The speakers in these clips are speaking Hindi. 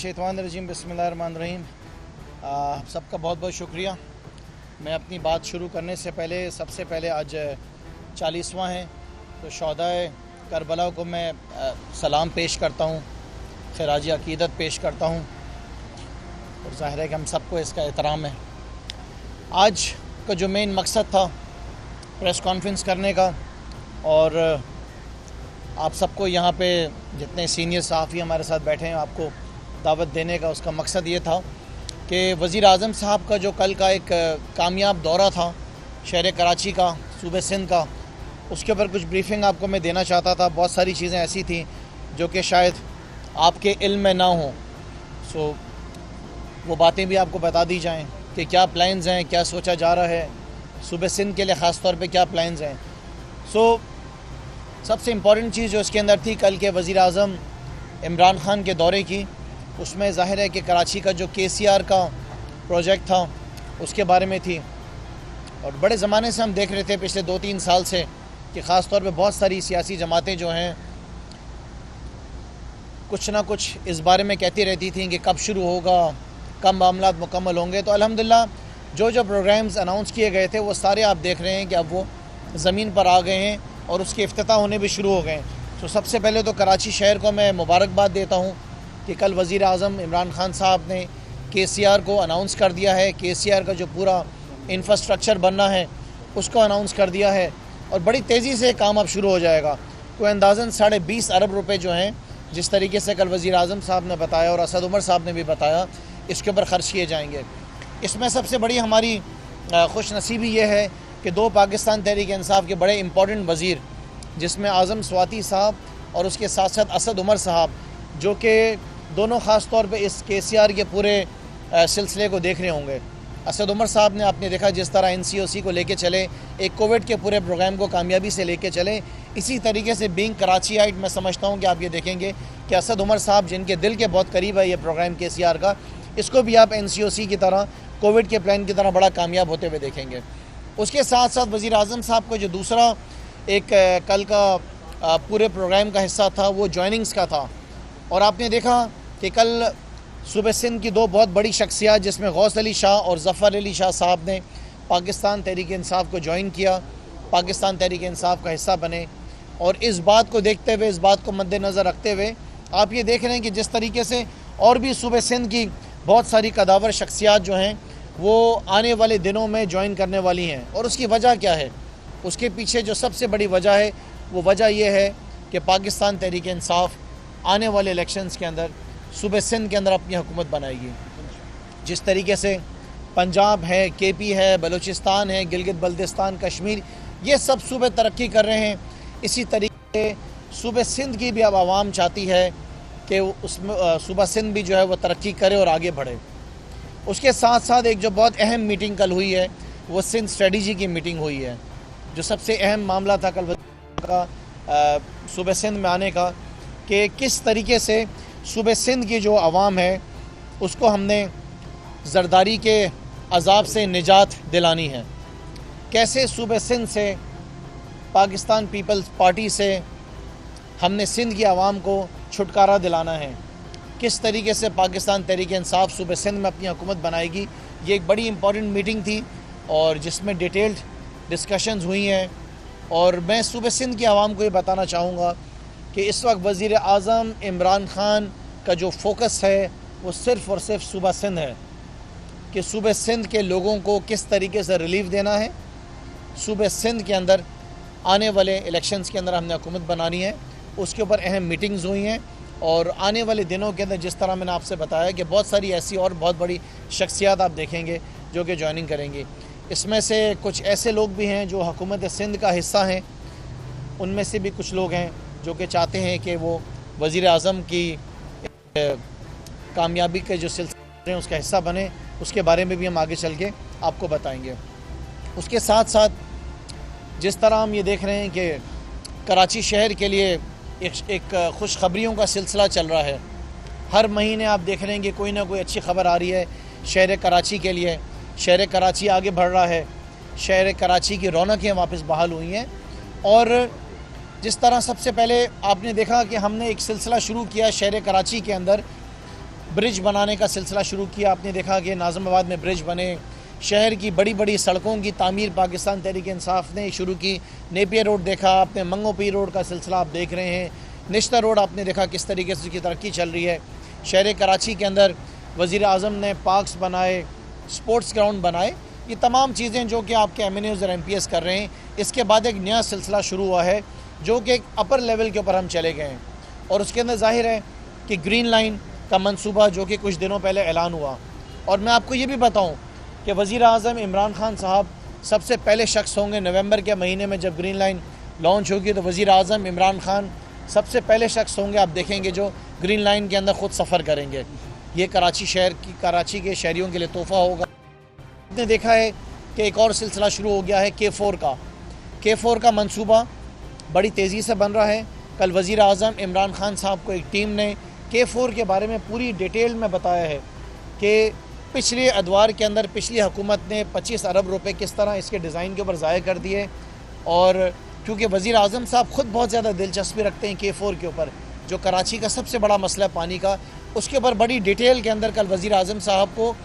शैतानिर्रजीम बिस्मिल्लाहिर्रहमानिर्रहीम। सबका बहुत बहुत शुक्रिया। मैं अपनी बात शुरू करने से पहले सबसे पहले आज 40वां है तो शहदाए करबला को मैं सलाम पेश करता हूँ, खिराज अकीदत पेश करता हूँ और ज़ाहिर है कि हम सबको इसका एहतराम है। आज का जो मेन मकसद था प्रेस कॉन्फ्रेंस करने का और आप सबको यहाँ पे जितने सीनियर सहाफ़ी हमारे साथ बैठे हैं आपको दावत देने का, उसका मकसद ये था कि वज़ीर आज़म साहब का जो कल का एक कामयाब दौरा था शहर कराची का, सूबे सिंध का, उसके ऊपर कुछ ब्रीफिंग आपको मैं देना चाहता था। बहुत सारी चीज़ें ऐसी थी जो कि शायद आपके इल्म में ना हो, सो वो बातें भी आपको बता दी जाएं कि क्या प्लान्स हैं, क्या सोचा जा रहा है सूबे सिंध के लिए ख़ास तौर पे, क्या प्लान्स हैं। सबसे इम्पॉर्टेंट चीज़ जो इसके अंदर थी कल के वज़ीर आज़म इमरान ख़ान के दौरे की, उसमें ज़ाहिर है कि कराची का जो KCR का प्रोजेक्ट था उसके बारे में थी। और बड़े ज़माने से हम देख रहे थे पिछले 2-3 साल से कि ख़ास तौर पे बहुत सारी सियासी जमातें जो हैं कुछ ना कुछ इस बारे में कहती रहती थी कि कब शुरू होगा, कब मामलात मुकम्मल होंगे। तो अल्हम्दुलिल्लाह जो प्रोग्राम्स अनाउंस किए गए थे वो सारे आप देख रहे हैं कि अब वो ज़मीन पर आ गए हैं और उसके इफ्तिताह होने भी शुरू हो गए हैं। तो सबसे पहले तो कराची शहर को मैं मुबारकबाद देता हूँ कि कल वज़ीर आज़म इमरान ख़ान साहब ने KCR को अनाउंस कर दिया है। KCR का जो पूरा इंफ्रास्ट्रक्चर बनना है उसको अनाउंस कर दिया है और बड़ी तेज़ी से काम अब शुरू हो जाएगा। कोई अंदाज़न 20.5 अरब रुपए जो हैं, जिस तरीके से कल वज़ीर आज़म साहब ने बताया और असद उमर साहब ने भी बताया, इसके ऊपर ख़र्च किए जाएंगे। इसमें सबसे बड़ी हमारी खुश नसीबी ये है कि 2 पाकिस्तान तहरीक इंसाफ के बड़े इंपॉर्टेंट वज़ीर, जिसमें आज़म स्वाति साहब और उसके साथ साथ असद उमर साहब, जो कि दोनों ख़ास तौर पे इस KCR के पूरे सिलसिले को देख रहे होंगे। असद उमर साहब ने आपने देखा जिस तरह NCOC को लेके चले, एक कोविड के पूरे प्रोग्राम को कामयाबी से लेके चले, इसी तरीके से बीइंग कराचीआइट मैं समझता हूँ कि आप ये देखेंगे कि असद उमर साहब जिनके दिल के बहुत करीब है ये प्रोग्राम KCR का, इसको भी आप NCOC की तरह, कोविड के प्लान की तरह बड़ा कामयाब होते हुए देखेंगे। उसके साथ साथ वज़ीर आज़म साहब को जो दूसरा एक कल का पूरे प्रोग्राम का हिस्सा था वो जॉइनिंग्स का था। और आपने देखा कि कल सूबे सिंध की 2 बहुत बड़ी शख्सियात जिसमें गौस अली शाह और ज़फ़र अली शाह साहब ने पाकिस्तान तहरीक इंसाफ को ज्वाइन किया, पाकिस्तान तहरीक इंसाफ का हिस्सा बने। और इस बात को देखते हुए, इस बात को मद्देनज़र रखते हुए आप ये देख रहे हैं कि जिस तरीके से और भी सूबे सिंध की बहुत सारी कदावर शख्सियात जो हैं वो आने वाले दिनों में ज्वाइन करने वाली हैं। और उसकी वजह क्या है, उसके पीछे जो सबसे बड़ी वजह है वो वजह यह है कि पाकिस्तान तहरीक इंसाफ आने वाले इलेक्शंस के अंदर सूबे सिंध के अंदर अपनी हुकूमत बनाएगी। जिस तरीके से पंजाब है, KP है, बलूचिस्तान है, गिलगित बल्तिस्तान, कश्मीर, ये सब सूबे तरक्की कर रहे हैं, इसी तरीके सूबे सिंध की भी अब आवाम चाहती है कि उसमें सूबा सिंध भी जो है वो तरक्की करे और आगे बढ़े। उसके साथ साथ एक जो बहुत अहम मीटिंग कल हुई है वो सिंध स्ट्रेटजी की मीटिंग हुई है। जो सबसे अहम मामला था कल का सूबे सिंध में आने का कि किस तरीके से सूबे सिंध की जो आवाम है उसको हमने ज़रदारी के अज़ाब से निजात दिलानी है, कैसे सूबे सिंध से पाकिस्तान पीपल्स पार्टी से हमने सिंध की आवाम को छुटकारा दिलाना है, किस तरीके से पाकिस्तान तहरीक इंसाफ सूबे सिंध में अपनी हुकूमत बनाएगी। ये एक बड़ी इंपॉर्टेंट मीटिंग थी और जिसमें डिटेल्ड डिस्कशंस हुई हैं। और मैं सूबे सिंध की आवाम को ये बताना चाहूँगा कि इस वक्त वज़ीर आज़म इमरान ख़ान का जो फोकस है वो सिर्फ़ और सिर्फ सूबा सिंध है कि सूबे सिंध के लोगों को किस तरीके से रिलीफ देना है। सूबे सिंध के अंदर आने वाले इलेक्शंस के अंदर हमने हुकूमत बनानी है, उसके ऊपर अहम मीटिंग्स हुई हैं। और आने वाले दिनों के अंदर जिस तरह मैंने आपसे बताया कि बहुत सारी ऐसी और बहुत बड़ी शख्सियात आप देखेंगे जो कि ज्वाइनिंग करेंगी। इसमें से कुछ ऐसे लोग भी हैं जो हुकूमत सिंध का हिस्सा हैं, उनमें से भी कुछ लोग हैं जो कि चाहते हैं कि वो वज़ीर आज़म की कामयाबी के जो सिलसिले हैं उसका हिस्सा बने। उसके बारे में भी हम आगे चल के आपको बताएंगे। उसके साथ साथ जिस तरह हम ये देख रहे हैं कि कराची शहर के लिए एक खुशखबरियों का सिलसिला चल रहा है। हर महीने आप देख रहे हैं कि कोई ना कोई अच्छी खबर आ रही है शहर कराची के लिए। शहर कराची आगे बढ़ रहा है, शहर कराची की रौनकें वापस बहाल हुई हैं। और जिस तरह सबसे पहले आपने देखा कि हमने एक सिलसिला शुरू किया शहर कराची के अंदर ब्रिज बनाने का सिलसिला शुरू किया। आपने देखा कि नाज़िमाबाद में ब्रिज बने, शहर की बड़ी बड़ी सड़कों की तामीर पाकिस्तान तहरीक इंसाफ ने शुरू की। नेपियर रोड देखा आपने, मंगो पीर रोड का सिलसिला आप देख रहे हैं। निश्ता रोड आपने देखा किस तरीके से उसकी तरक्की चल रही है। शहर कराची के अंदर वज़ीर आज़म ने पार्क्स बनाए, स्पोर्ट्स ग्राउंड बनाए। ये तमाम चीज़ें जो कि आपके MNAs और MPs कर रहे हैं। इसके बाद एक नया सिलसिला शुरू हुआ है जो कि एक अपर लेवल के ऊपर हम चले गए हैं, और उसके अंदर जाहिर है कि ग्रीन लाइन का मंसूबा जो कि कुछ दिनों पहले ऐलान हुआ। और मैं आपको ये भी बताऊं कि वज़ीर आज़म इमरान खान साहब सबसे पहले शख्स होंगे नवंबर के महीने में जब ग्रीन लाइन लॉन्च होगी, तो वज़ीर आज़म इमरान खान सबसे पहले शख्स होंगे आप देखेंगे जो ग्रीन लाइन के अंदर ख़ुद सफ़र करेंगे। ये कराची के शहरियों के लिए तोहफ़ा होगा। आपने देखा है कि एक और सिलसिला शुरू हो गया है K4 का मंसूबा बड़ी तेज़ी से बन रहा है। कल वज़ीर आज़म इमरान खान साहब को एक टीम ने K4 के बारे में पूरी डिटेल में बताया है कि पिछले अदवार के अंदर पिछली हुकूमत ने 25 अरब रुपए किस तरह इसके डिज़ाइन के ऊपर ज़ाया कर दिए। और क्योंकि वज़ीर आज़म साहब ख़ुद बहुत ज़्यादा दिलचस्पी रखते हैं K4 के ऊपर, जो कराची का सबसे बड़ा मसला है पानी का, उसके ऊपर बड़ी डिटेल के अंदर कल वज़ीर आज़म साहब को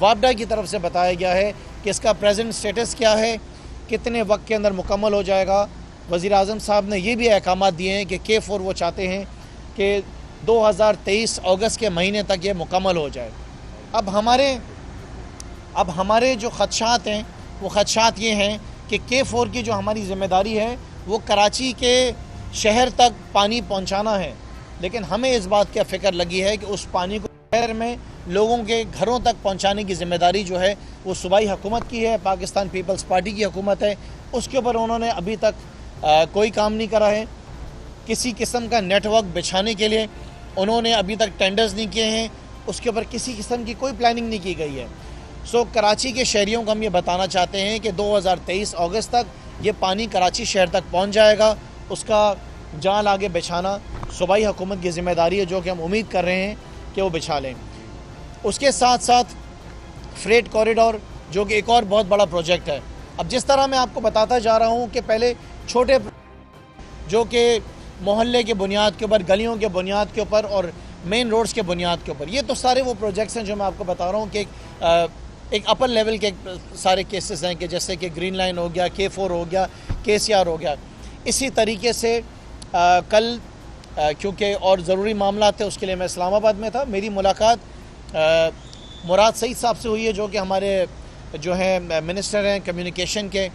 वापडा की तरफ से बताया गया है कि इसका प्रेजेंट स्टेटस क्या है, कितने वक्त के अंदर मुकम्मल हो जाएगा। वज़ीर आज़म साहब ने ये भी अहकाम दिए हैं कि K4 वो चाहते हैं कि 2023 अगस्त के महीने तक ये मुकम्मल हो जाए। अब हमारे जो ख़दशात हैं वो ख़दशात ये हैं कि K4 की जो हमारी ज़िम्मेदारी है वो कराची के शहर तक पानी पहुंचाना है, लेकिन हमें इस बात की फ़िक्र लगी है कि उस पानी को शहर में लोगों के घरों तक पहुंचाने की ज़िम्मेदारी जो है वो सूबाई हुकूमत की है, पाकिस्तान पीपल्स पार्टी की हुकूमत है। उसके ऊपर उन्होंने अभी तक कोई काम नहीं करा है। किसी किस्म का नेटवर्क बिछाने के लिए उन्होंने अभी तक टेंडर्स नहीं किए हैं, उसके ऊपर किसी किस्म की कोई प्लानिंग नहीं की गई है। सो कराची के शहरियों को हम ये बताना चाहते हैं कि 2023 अगस्त तक ये पानी कराची शहर तक पहुंच जाएगा। उसका जाल आगे बिछाना सूबाई हुकूमत की ज़िम्मेदारी है, जो कि हम उम्मीद कर रहे हैं कि वो बिछा लें। उसके साथ साथ फ्रेट कॉरिडोर जो कि एक और बहुत बड़ा प्रोजेक्ट है। अब जिस तरह मैं आपको बताता जा रहा हूँ कि पहले छोटे जो कि मोहल्ले के बुनियाद के ऊपर, गलियों के बुनियाद के ऊपर और मेन रोड्स के बुनियाद के ऊपर, ये तो सारे वो प्रोजेक्ट्स हैं जो मैं आपको बता रहा हूँ कि एक अपर लेवल के सारे केसेस हैं कि जैसे कि ग्रीन लाइन हो गया, K4 हो गया, KCR हो गया। इसी तरीके से कल क्योंकि और ज़रूरी मामला थे उसके लिए मैं इस्लामाबाद में था। मेरी मुलाकात मुराद सईद साहब से हुई है जो कि हमारे जो हैं मिनिस्टर हैं कम्युनिकेशन के,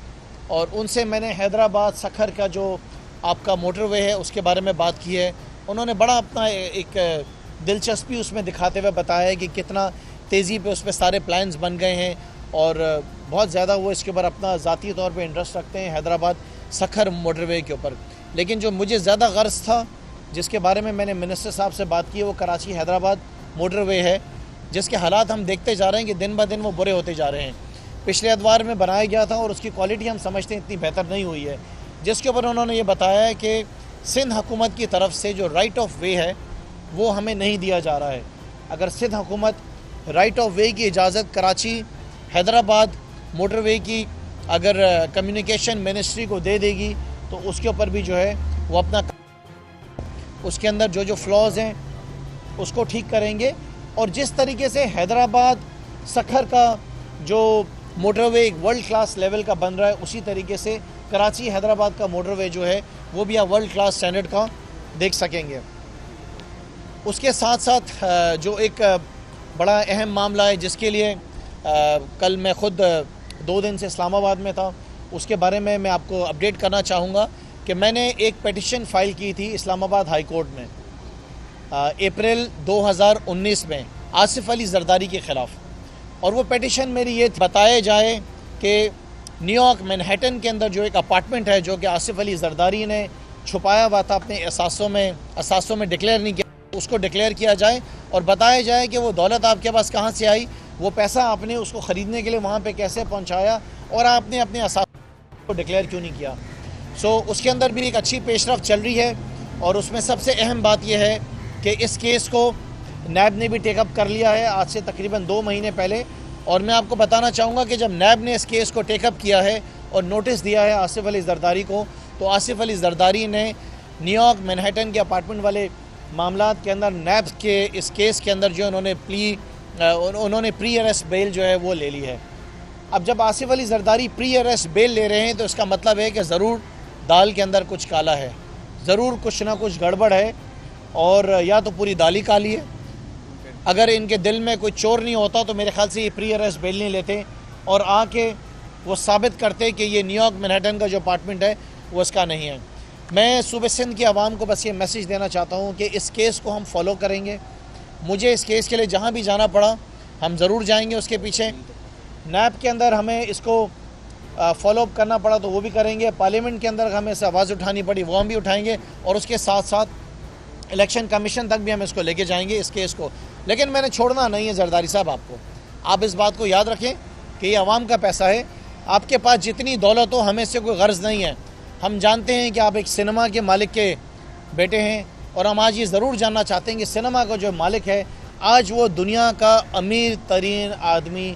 और उनसे मैंने हैदराबाद सखर का जो आपका मोटरवे है उसके बारे में बात की है। उन्होंने बड़ा अपना एक दिलचस्पी उसमें दिखाते हुए बताया है कि कितना तेज़ी पे उस पर सारे प्लान्स बन गए हैं और बहुत ज़्यादा वो इसके ऊपर अपना ज़ाती तौर पे इंटरेस्ट रखते हैं हैदराबाद सखर मोटरवे के ऊपर। लेकिन जो मुझे ज़्यादा गर्ज था, जिसके बारे में मैंने मिनिस्टर साहब से बात की है, वो कराची हैदराबाद मोटरवे है, जिसके हालात हम देखते जा रहे हैं कि दिन ब दिन वो बुरे होते जा रहे हैं। पिछले अदवार में बनाया गया था और उसकी क्वालिटी हम समझते हैं इतनी बेहतर नहीं हुई है, जिसके ऊपर उन्होंने ये बताया है कि सिंध हुकूमत की तरफ से जो राइट ऑफ वे है वो हमें नहीं दिया जा रहा है। अगर सिंध हुकूमत राइट ऑफ वे की इजाज़त कराची हैदराबाद मोटरवे की अगर कम्युनिकेशन मिनिस्ट्री को दे देगी तो उसके ऊपर भी जो है वो अपना उसके अंदर जो फ्लॉज हैं उसको ठीक करेंगे। और जिस तरीके से हैदराबाद सखर का जो मोटरवे एक वर्ल्ड क्लास लेवल का बन रहा है, उसी तरीके से कराची हैदराबाद का मोटरवे जो है वो भी आप वर्ल्ड क्लास स्टैंडर्ड का देख सकेंगे। उसके साथ साथ जो एक बड़ा अहम मामला है जिसके लिए कल मैं ख़ुद 2 दिन से इस्लामाबाद में था, उसके बारे में मैं आपको अपडेट करना चाहूँगा कि मैंने एक पिटिशन फ़ाइल की थी इस्लामाबाद हाई कोर्ट में अप्रैल 2019 में आसिफ अली जरदारी के ख़िलाफ़। और वो पिटिशन मेरी ये बताया जाए कि न्यूयॉर्क मैनहट्टन के अंदर जो एक अपार्टमेंट है जो कि आसिफ अली जरदारी ने छुपाया हुआ था अपने असासों में डिक्लेयर नहीं किया, उसको डिक्लेयर किया जाए और बताया जाए कि वो दौलत आपके पास कहाँ से आई, वो पैसा आपने उसको ख़रीदने के लिए वहाँ पे कैसे पहुँचाया और आपने अपने असासों को डिक्लेयर क्यों नहीं किया। सो उसके अंदर भी एक अच्छी पेशरफ चल रही है। और उसमें सबसे अहम बात यह है कि इस केस को नैब ने भी टेकअप कर लिया है आज से तकरीबन 2 महीने पहले। और मैं आपको बताना चाहूँगा कि जब नैब ने इस केस को टेकअप किया है और नोटिस दिया है आसिफ अली जरदारी को, तो आसिफ अली जरदारी ने न्यूयॉर्क मैनहट्टन के अपार्टमेंट वाले मामलात के अंदर नैब के इस केस के अंदर जो उन्होंने प्री अरेस्ट बेल जो है वो ले ली है। अब जब Asif Ali Zardari pre arrest bell ले रहे हैं तो इसका मतलब है कि ज़रूर दाल के अंदर कुछ काला है, ज़रूर कुछ ना कुछ गड़बड़ है, और या तो पूरी दाल ही काली है। अगर इनके दिल में कोई चोर नहीं होता तो मेरे ख्याल से ये प्री अरेस्ट बेल नहीं लेते और आके वो साबित करते कि ये न्यूयॉर्क मैनहट्टन का जो अपार्टमेंट है वो इसका नहीं है। मैं सूबे सिंध की आवाम को बस ये मैसेज देना चाहता हूँ कि इस केस को हम फॉलो करेंगे। मुझे इस केस के लिए जहाँ भी जाना पड़ा हम ज़रूर जाएंगे उसके पीछे। नैब के अंदर हमें इसको फॉलोअप करना पड़ा तो वो भी करेंगे। पार्लियामेंट के अंदर हमें आवाज़ उठानी पड़ी वो हम भी उठाएंगे, और उसके साथ साथ इलेक्शन कमीशन तक भी हम इसको लेके जाएंगे इस केस को। लेकिन मैंने छोड़ना नहीं है जरदारी साहब आपको। आप इस बात को याद रखें कि ये आवाम का पैसा है। आपके पास जितनी दौलत हो हमें इससे कोई गर्ज नहीं है। हम जानते हैं कि आप एक सिनेमा के मालिक के बेटे हैं, और हम आज ये ज़रूर जानना चाहते हैं कि सिनेमा का जो मालिक है आज वो दुनिया का अमीर तरीन आदमी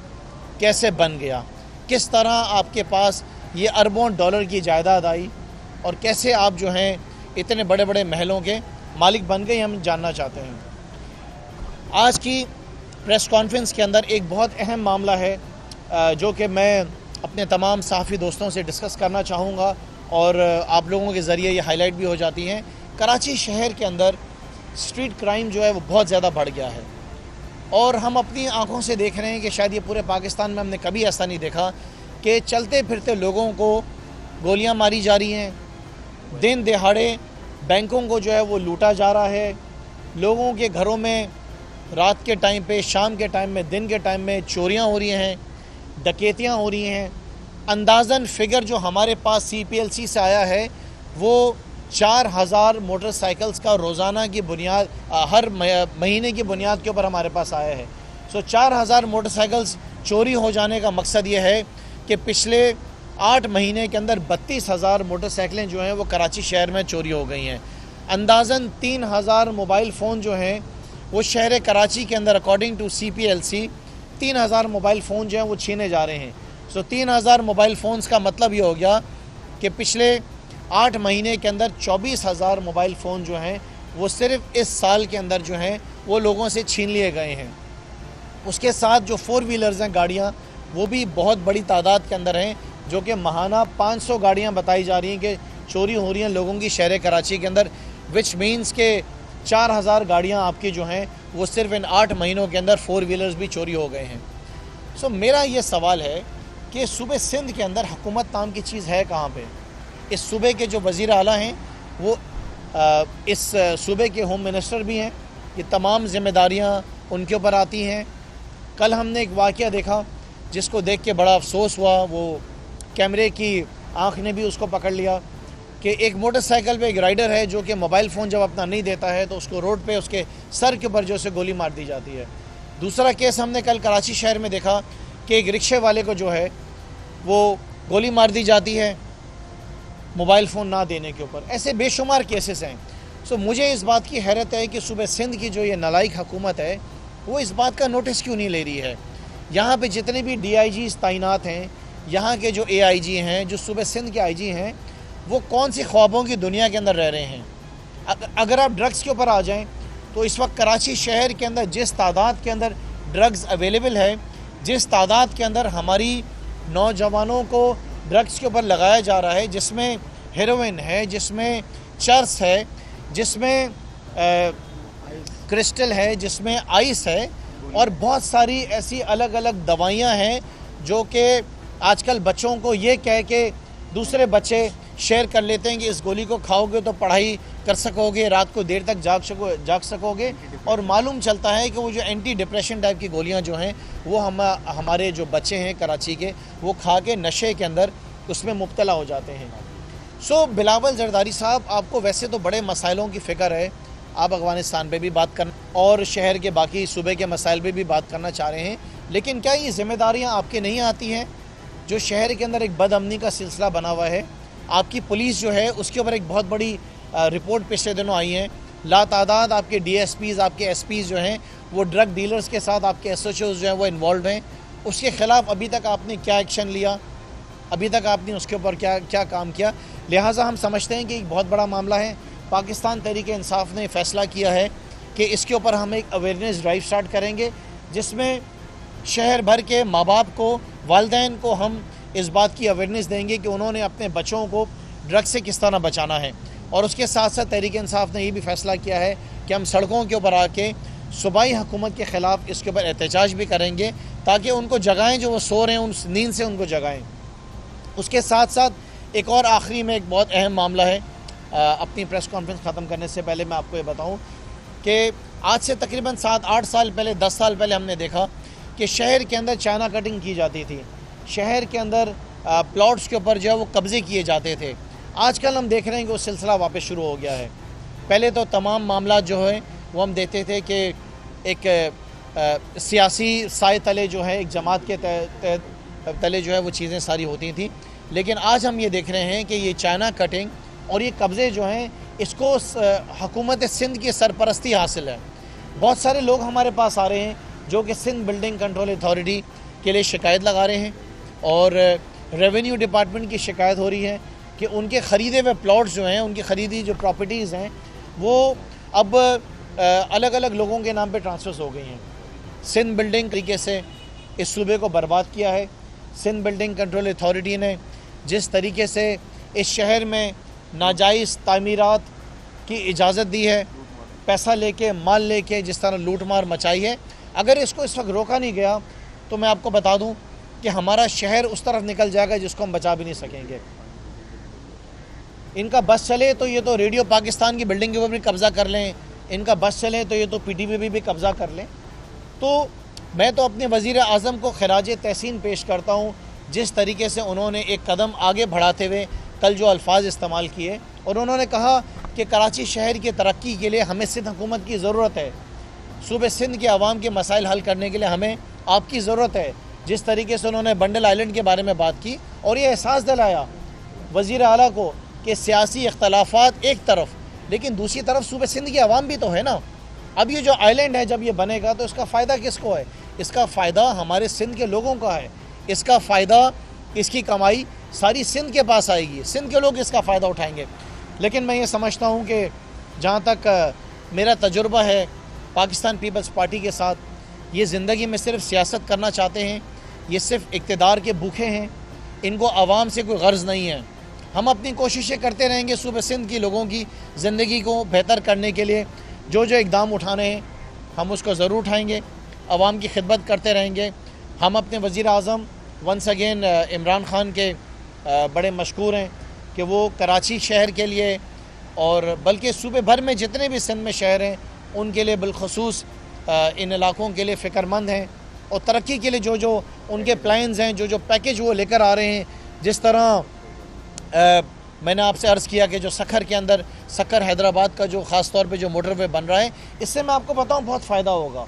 कैसे बन गया, किस तरह आपके पास ये अरबों डॉलर की जायदाद आई, और कैसे आप जो हैं इतने बड़े बड़े महलों के मालिक बन गए, हम जानना चाहते हैं। आज की प्रेस कॉन्फ्रेंस के अंदर एक बहुत अहम मामला है जो कि मैं अपने तमाम सहाफ़ी दोस्तों से डिस्कस करना चाहूँगा, और आप लोगों के ज़रिए ये हाईलाइट भी हो जाती हैं। कराची शहर के अंदर स्ट्रीट क्राइम जो है वो बहुत ज़्यादा बढ़ गया है, और हम अपनी आंखों से देख रहे हैं कि शायद ये पूरे पाकिस्तान में हमने कभी ऐसा नहीं देखा कि चलते फिरते लोगों को गोलियां मारी जा रही हैं, दिन दिहाड़े बैंकों को जो है वो लूटा जा रहा है, लोगों के घरों में रात के टाइम पे, शाम के टाइम में, दिन के टाइम में चोरियां हो रही हैं, डकैतियां हो रही हैं। अंदाज़न फ़िगर जो हमारे पास CPLC से आया है वो 4000 मोटरसाइकिल्स का रोज़ाना की बुनियाद, हर महीने की बुनियाद के ऊपर हमारे पास आया है। 4000 मोटरसाइकिल्स चोरी हो जाने का मकसद ये है कि पिछले 8 महीने के अंदर 32,000 मोटरसाइकिलें जो हैं वो कराची शहर में चोरी हो गई हैं। अंदाज़न 3000 मोबाइल फ़ोन जो हैं वो शहर कराची के अंदर according to CPLC 3000 mobile phone जो हैं वो छीने जा रहे हैं। 3000 मोबाइल फ़ोन्स का मतलब ये हो गया कि पिछले 8 महीने के अंदर 24,000 मोबाइल फ़ोन जो हैं वो सिर्फ इस साल के अंदर जो हैं वो लोगों से छीन लिए गए हैं। उसके साथ जो 4 व्हीलर्स हैं, गाड़ियाँ, वो भी बहुत बड़ी तादाद के अंदर हैं, जो कि माहाना 500 गाड़ियाँ बताई जा रही हैं कि चोरी हो रही हैं लोगों की शहर कराची के अंदर, विच मीन्स के 4000 गाड़ियाँ आपकी जो हैं वो सिर्फ इन 8 महीनों के अंदर 4 व्हीलर्स भी चोरी हो गए हैं। मेरा ये सवाल है कि सूबे सिंध के अंदर हुकूमत नाम की चीज़ है कहाँ पे? इस सूबे के जो वज़ीर आला हैं वो इस सूबे के होम मिनिस्टर भी हैं, ये तमाम ज़िम्मेदारियाँ उनके ऊपर आती हैं। कल हमने एक वाक़या देखा जिसको देख के बड़ा अफसोस हुआ, वो कैमरे की आँख ने भी उसको पकड़ लिया कि एक मोटरसाइकिल पे एक राइडर है जो कि मोबाइल फ़ोन जब अपना नहीं देता है तो उसको रोड पे उसके सर के ऊपर जो से गोली मार दी जाती है। दूसरा केस हमने कल कराची शहर में देखा कि एक रिक्शे वाले को जो है वो गोली मार दी जाती है मोबाइल फ़ोन ना देने के ऊपर। ऐसे बेशुमार केसेस हैं। मुझे इस बात की हैरत है कि सूबे सिंध की जो ये नालायक हुकूमत है वो इस बात का नोटिस क्यों नहीं ले रही है। यहाँ पे जितने भी DIGs तैनात हैं, यहाँ के जो AIG हैं, जो सूबे सिंध के IG हैं, वो कौन सी ख्वाबों की दुनिया के अंदर रह रहे हैं। अगर आप ड्रग्स के ऊपर आ जाएं तो इस वक्त कराची शहर के अंदर जिस तादाद के अंदर ड्रग्स अवेलेबल है, जिस तादाद के अंदर हमारी नौजवानों को ड्रग्स के ऊपर लगाया जा रहा है, जिसमें हेरोइन है, जिसमें चर्स है, जिसमें क्रिस्टल है, जिसमें आइस है, और बहुत सारी ऐसी अलग अलग दवाइयाँ हैं जो कि आजकल बच्चों को ये कह के दूसरे बच्चे शेयर कर लेते हैं कि इस गोली को खाओगे तो पढ़ाई कर सकोगे, रात को देर तक जाग सकोगे, और मालूम चलता है कि वो जो एंटी डिप्रेशन टाइप की गोलियां जो हैं वो हमारे जो बच्चे हैं कराची के वो खा के नशे के अंदर उसमें मुब्तला हो जाते हैं। बिलावल जरदारी साहब, आपको वैसे तो बड़े मसाइलों की फ़िक्र है, आप अफ़गानिस्तान पे भी बात करना और शहर के बाकी सूबे के मसाइल पे भी बात करना चाह रहे हैं, लेकिन क्या ये ज़िम्मेदारियाँ आपके नहीं आती हैं? जो शहर के अंदर एक बदअमनी का सिलसिला बना हुआ है, आपकी पुलिस जो है उसके ऊपर एक बहुत बड़ी रिपोर्ट पिछले दिनों आई है, लातादाद आपके DSPs, आपके SPs जो हैं वो ड्रग डीलर्स के साथ, आपके SHOs जो हैं वो इन्वॉल्व हैं। उसके ख़िलाफ़ अभी तक आपने क्या एक्शन लिया, अभी तक आपने उसके ऊपर क्या काम किया? लिहाजा हम समझते हैं कि एक बहुत बड़ा मामला है। पाकिस्तान तहरीक इंसाफ ने फ़ैसला किया है कि इसके ऊपर हम एक अवेयरनेस ड्राइव स्टार्ट करेंगे, जिसमें शहर भर के माँ बाप को, वालिदैन को हम इस बात की अवेयरनेस देंगे कि उन्होंने अपने बच्चों को ड्रग्स से किस तरह बचाना है। और उसके साथ साथ तहरीक इंसाफ ने ये भी फ़ैसला किया है कि हम सड़कों के ऊपर आके सूबाई हुकूमत के ख़िलाफ़ इसके ऊपर एहतजाज भी करेंगे, ताकि उनको जगाएं, जो वो सो रहे हैं उन नींद से उनको जगाएं। उसके साथ साथ एक और आखिरी में एक बहुत अहम मामला है। अपनी प्रेस कॉन्फ्रेंस ख़त्म करने से पहले मैं आपको ये बताऊं कि आज से तकरीबन 7-8 साल पहले, 10 साल पहले हमने देखा कि शहर के अंदर चाइना कटिंग की जाती थी, शहर के अंदर प्लॉट्स के ऊपर जो है वो कब्ज़े किए जाते थे। आजकल हम देख रहे हैं कि वो सिलसिला वापस शुरू हो गया है। पहले तो तमाम मामला जो है वो हम देखते थे कि एक सियासी साए तले जो है, एक जमात के तले जो है वो चीज़ें सारी होती थी। लेकिन आज हम ये देख रहे हैं कि ये चाइना कटिंग और ये कब्ज़े जो हैं, इसको हुकूमत सिंध की सरपरस्ती हासिल है। बहुत सारे लोग हमारे पास आ रहे हैं जो कि सिंध बिल्डिंग कंट्रोल अथॉरिटी के लिए शिकायत लगा रहे हैं, और रेवेन्यू डिपार्टमेंट की शिकायत हो रही है कि उनके ख़रीदे हुए प्लॉट्स जो हैं, उनकी ख़रीदी जो प्रॉपर्टीज़ हैं, वो अब अलग अलग लोगों के नाम पे ट्रांसफ़र हो गई हैं। सिंध बिल्डिंग तरीके से इस सूबे को बर्बाद किया है। सिंध बिल्डिंग कंट्रोल अथॉरिटी ने जिस तरीके से इस शहर में नाजायज़ तामीरात की इजाज़त दी है, पैसा लेके, माल लेके जिस तरह लूट मार मचाई है, अगर इसको इस वक्त रोका नहीं गया तो मैं आपको बता दूं कि हमारा शहर उस तरफ निकल जाएगा जिसको हम बचा भी नहीं सकेंगे। इनका बस चले तो ये तो रेडियो पाकिस्तान की बिल्डिंग के ऊपर भी कब्ज़ा कर लें, इनका बस चले तो ये तो PTV भी कब्ज़ा कर लें। तो मैं तो अपने वज़ीर आज़म को खिराज तहसीन पेश करता हूँ, जिस तरीके से उन्होंने एक कदम आगे बढ़ाते हुए कल जो अल्फाज इस्तेमाल किए, और उन्होंने कहा कि कराची शहर की तरक्की के लिए हमें सिंध हुकूमत की ज़रूरत है, सूबे सिंध के आवाम के मसाइल हल करने के लिए हमें आपकी ज़रूरत है। जिस तरीके से उन्होंने बंडल आइलैंड के बारे में बात की और ये एहसास दिलाया वज़ीर आला को कि सियासी इख्तलाफात एक तरफ, लेकिन दूसरी तरफ सूबे सिंध की आवाम भी तो है ना। अब ये जो आइलैंड है जब ये बनेगा तो इसका फ़ायदा किसको है? इसका फ़ायदा हमारे सिंध के लोगों का है। इसका फ़ायदा, इसकी कमाई सारी सिंध के पास आएगी, सिंध के लोग इसका फ़ायदा उठाएंगे। लेकिन मैं ये समझता हूँ कि जहाँ तक मेरा तजुर्बा है पाकिस्तान पीपल्स पार्टी के साथ, ये ज़िंदगी में सिर्फ सियासत करना चाहते हैं, ये सिर्फ इक़्तिदार के भूखे हैं, इनको आवाम से कोई गर्ज़ नहीं है। हम अपनी कोशिशें करते रहेंगे सूबे सिंध की लोगों की ज़िंदगी को बेहतर करने के लिए। जो जो इक़दाम उठाने हैं हम उसको ज़रूर उठाएंगे, आवाम की खिदमत करते रहेंगे। हम अपने वज़ीर आज़म वंस अगेन इमरान ख़ान के बड़े मशकूर हैं कि वो कराची शहर के लिए और बल्कि सूबे भर में जितने भी सिंध में शहर हैं उनके लिए बिलखसूस इन इलाकों के लिए फ़िक्रमंद हैं, और तरक्की के लिए जो जो उनके प्लान्स हैं, जो जो पैकेज वो लेकर आ रहे हैं। जिस तरह मैंने आपसे अर्ज़ किया कि जो सखर के अंदर, सखर हैदराबाद का जो ख़ास तौर पे जो मोटरवे बन रहा है, इससे मैं आपको बताऊं बहुत फ़ायदा होगा।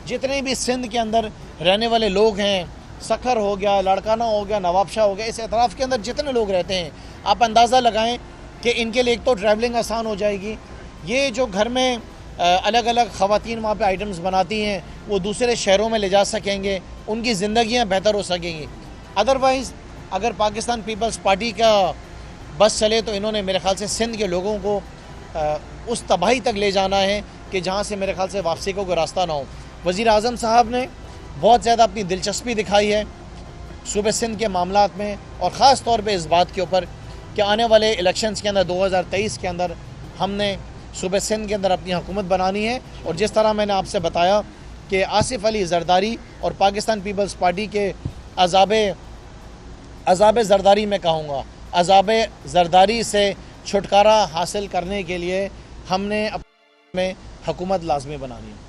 जितने भी सिंध के अंदर रहने वाले लोग हैं, सखर हो गया, लाड़काना हो गया, नवाबशाह हो गया, इस एतराफ़ के अंदर जितने लोग रहते हैं, आप अंदाज़ा लगाएं कि इनके लिए एक तो ट्रैवलिंग आसान हो जाएगी। ये जो घर में अलग अलग ख़वातीन वहाँ पे आइटम्स बनाती हैं, वो दूसरे शहरों में ले जा सकेंगे, उनकी ज़िंदगियाँ बेहतर हो सकेंगी। अदरवाइज़ अगर पाकिस्तान पीपल्स पार्टी का बस चले तो इन्होंने मेरे ख़्याल से सिंध के लोगों को उस तबाही तक ले जाना है कि जहाँ से मेरे ख़्याल से वापसी को कोई रास्ता ना हो। वज़ीर आज़म साहब ने बहुत ज़्यादा अपनी दिलचस्पी दिखाई है सूबे सिंध के मामलात में, और ख़ास तौर पे इस बात के ऊपर कि आने वाले इलेक्शंस के अंदर 2023 के अंदर हमने सूबे सिंध के अंदर अपनी हुकूमत बनानी है। और जिस तरह मैंने आपसे बताया कि आसिफ अली जरदारी और पाकिस्तान पीपल्स पार्टी के अज़ाब ज़रदारी में कहूँगा, अज़ाब ज़रदारी से छुटकारा हासिल करने के लिए हमने अपने हुकूमत लाजमी बनानी है।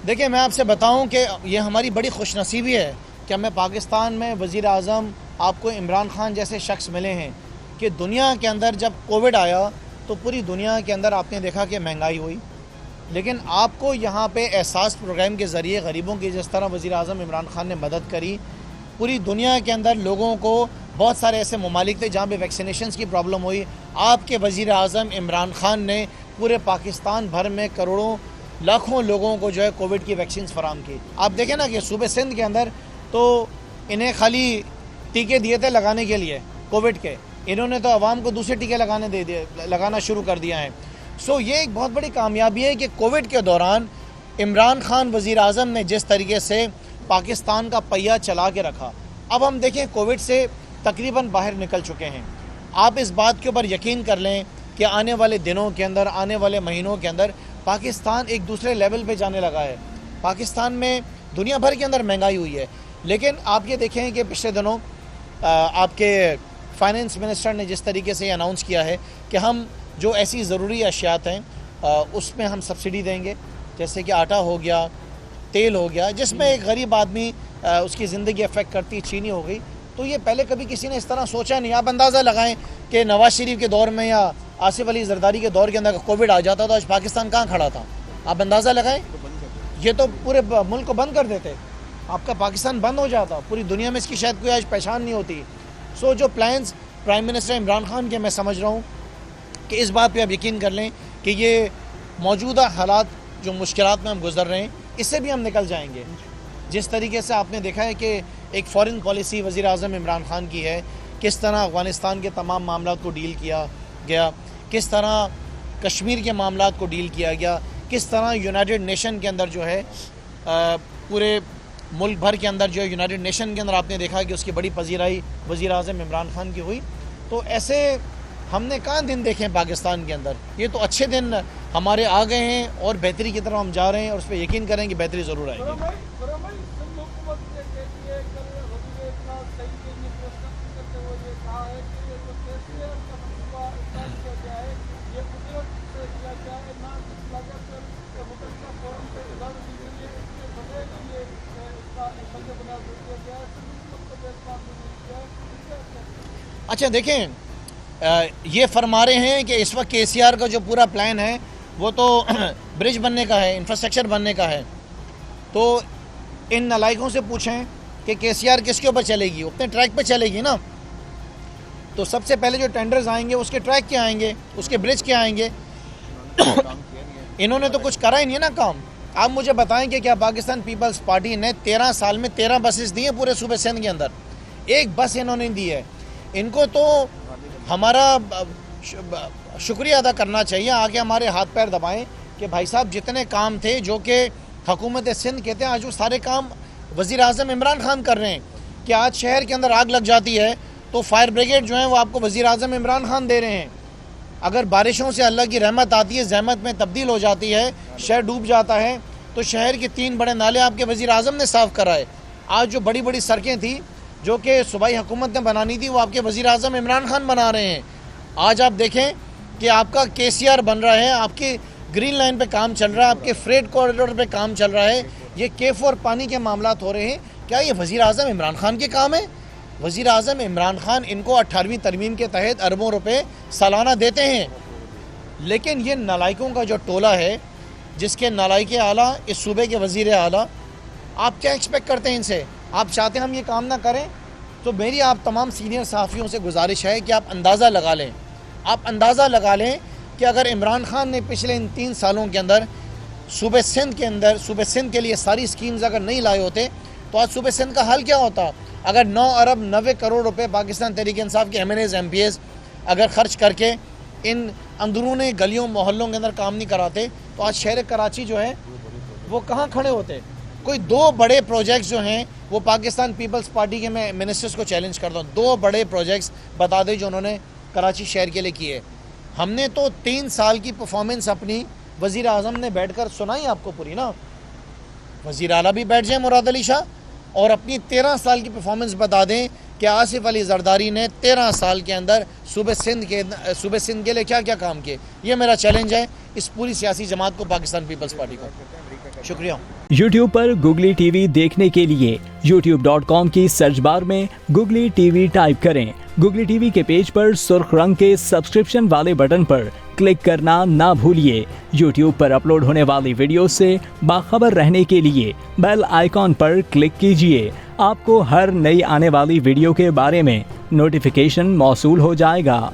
देखिए मैं आपसे बताऊं कि ये हमारी बड़ी खुशनसीबी है कि हमें पाकिस्तान में वज़ीर आज़म आपको इमरान ख़ान जैसे शख्स मिले हैं कि दुनिया के अंदर जब कोविड आया तो पूरी दुनिया के अंदर आपने देखा कि महंगाई हुई, लेकिन आपको यहाँ पे एहसास प्रोग्राम के ज़रिए गरीबों की जिस तरह वज़ीर आज़म इमरान खान ने मदद करी, पूरी दुनिया के अंदर लोगों को, बहुत सारे ऐसे ममालिक थे जहाँ पे वैक्सीनेशन की प्रॉब्लम हुई, आपके वज़ीर आज़म इमरान खान ने पूरे पाकिस्तान भर में करोड़ों लाखों लोगों को जो है कोविड की वैक्सीन फराम की। आप देखें ना कि सूबे सिंध के अंदर तो इन्हें खाली टीके दिए थे लगाने के लिए कोविड के, इन्होंने तो आवाम को दूसरे टीके लगाना शुरू कर दिया है। सो ये एक बहुत बड़ी कामयाबी है कि कोविड के दौरान इमरान खान वज़ीर आज़म ने जिस तरीके से पाकिस्तान का पहिया चला के रखा। अब हम देखें कोविड से तकरीबन बाहर निकल चुके हैं। आप इस बात के ऊपर यकीन कर लें कि आने वाले दिनों के अंदर, आने वाले महीनों के अंदर पाकिस्तान एक दूसरे लेवल पे जाने लगा है। पाकिस्तान में दुनिया भर के अंदर महंगाई हुई है, लेकिन आप ये देखें कि पिछले दिनों आपके फाइनेंस मिनिस्टर ने जिस तरीके से अनाउंस किया है कि हम जो ऐसी ज़रूरी अशियात हैं उसमें हम सब्सिडी देंगे, जैसे कि आटा हो गया, तेल हो गया, जिसमें एक गरीब आदमी उसकी ज़िंदगी अफेक्ट करती है, चीनी हो गई। तो ये पहले कभी किसी ने इस तरह सोचा नहीं। आप अंदाज़ा लगाएं कि नवाज़ शरीफ के दौर में या आसिफ अली जरदारी के दौर के अंदर कोविड आ जाता तो आज पाकिस्तान कहाँ खड़ा था? आप अंदाज़ा लगाएं, ये तो पूरे मुल्क को बंद कर देते, आपका पाकिस्तान बंद हो जाता, पूरी दुनिया में इसकी शायद कोई आज पहचान नहीं होती। सो जो plans prime minister Imran Khan के, मैं समझ रहा हूँ कि इस बात पे आप यकीन कर लें कि ये मौजूदा हालात जो मुश्किलात में हम गुजर रहे हैं, इससे भी हम निकल जाएंगे। जिस तरीके से आपने देखा है कि एक फ़ॉरेन पॉलिसी वज़ीर आज़म इमरान खान की है, किस तरह अफ़गानिस्तान के तमाम मामलात को डील किया गया, किस तरह कश्मीर के मामलात को डील किया गया, किस तरह यूनाइटेड नेशन के अंदर जो है पूरे मुल्क भर के अंदर जो है यूनाइटेड नेशन के अंदर आपने देखा कि उसकी बड़ी पजीराई वज़ीर आज़म इमरान खान की हुई। तो ऐसे हमने कहाँ दिन देखे हैं पाकिस्तान के अंदर? ये तो अच्छे दिन हमारे आ गए हैं और बेहतरी की तरफ हम जा रहे हैं और उस पर यकीन करें कि बेहतरी ज़रूर आएगी। अच्छा देखें, ये फरमा रहे हैं कि इस वक्त KCR का जो पूरा प्लान है वो तो ब्रिज बनने का है, इंफ्रास्ट्रक्चर बनने का है। तो इन नालायकों से पूछें कि KCR किसके ऊपर चलेगी? अपने ट्रैक पे चलेगी ना। तो सबसे पहले जो टेंडर्स आएंगे उसके ट्रैक के आएंगे, उसके ब्रिज के आएंगे। इन्होंने तो कुछ करा ही नहीं है ना काम। आप मुझे बताएं कि क्या पाकिस्तान पीपल्स पार्टी ने 13 साल में 13 बसेस दी हैं पूरे सूबे सिंध के अंदर? एक बस इन्होंने दी है। इनको तो हमारा शुक्रिया अदा करना चाहिए, आगे हमारे हाथ पैर दबाएं कि भाई साहब जितने काम थे जो कि हुकूमत सिंध कहते हैं, आज वो सारे काम वज़ीर आज़म इमरान खान कर रहे हैं। कि आज शहर के अंदर आग लग जाती है तो फायर ब्रिगेड जो है वो आपको वज़ीर आज़म इमरान खान दे रहे हैं। अगर बारिशों से अल्लाह की रहमत आती है, जहमत में तब्दील हो जाती है, शहर डूब जाता है, तो शहर के 3 बड़े नाले आपके वज़ीर आज़म ने साफ़ कराए। आज जो बड़ी बड़ी सड़कें थी जो कि सूबाई हुकूमत ने बनानी थी वो आपके वज़ीर आज़म इमरान खान बना रहे हैं। आज आप देखें कि आपका KCR बन रहा है, आपकी ग्रीन लाइन पे काम चल रहा है, आपके फ्रेट कॉरिडोर पे काम चल रहा है, ये K4 पानी के मामलात हो रहे हैं। क्या ये वज़ीर आज़म इमरान खान के काम है? वज़ीर आज़म इमरान खान इनको 18वीं तरमीम के तहत अरबों रुपए सालाना देते हैं। लेकिन ये नालायकों का जो टोला है, जिसके नालायक आला इस सूबे के वज़ीर आला, आप क्या एक्सपेक्ट करते हैं इनसे? आप चाहते हैं हम ये काम ना करें? तो मेरी आप तमाम सीनियर सहाफ़ियों से गुजारिश है कि आप अंदाज़ा लगा लें, आप अंदाज़ा लगा लें कि अगर इमरान खान ने पिछले इन 3 सालों के अंदर सूबे सिंध के लिए सारी स्कीम्स अगर नहीं लाए होते तो आज सूबे सिंध का हाल क्या होता? अगर 9 अरब 90 करोड़ रुपए पाकिस्तान तहरीक इंसाफ के MNAs MPs अगर ख़र्च करके इन अंदरूनी गलियों मोहल्लों के अंदर काम नहीं कराते तो आज शहर कराची जो है वो कहाँ खड़े होते? कोई 2 बड़े प्रोजेक्ट्स जो हैं वो पाकिस्तान पीपल्स पार्टी के मैं मिनिस्टर्स को चैलेंज करता हूँ, 2 बड़े प्रोजेक्ट्स बता दें जो उन्होंने कराची शहर के लिए किए। हमने तो 3 साल की परफॉर्मेंस अपनी वज़ीर आज़म ने बैठकर सुनाई आपको पूरी ना। वज़ीर आला भी बैठ जाए मुराद अली शाह और अपनी 13 साल की परफॉर्मेंस बता दें कि आसिफ अली जरदारी ने 13 साल के अंदर सूबे सिंध के लिए क्या क्या काम किए। ये मेरा चैलेंज है इस पूरी सियासी जमात को, पाकिस्तान पीपल्स पार्टी को। शुक्रिया। YouTube पर Google TV देखने के लिए youtube.com की सर्च बार में गुगली टीवी टाइप करें। गुगली टीवी के पेज पर सुर्ख रंग के सब्सक्रिप्शन वाले बटन पर क्लिक करना ना भूलिए। YouTube पर अपलोड होने वाली वीडियो से बाखबर रहने के लिए बेल आइकॉन पर क्लिक कीजिए। आपको हर नई आने वाली वीडियो के बारे में नोटिफिकेशन मौसूल हो जाएगा।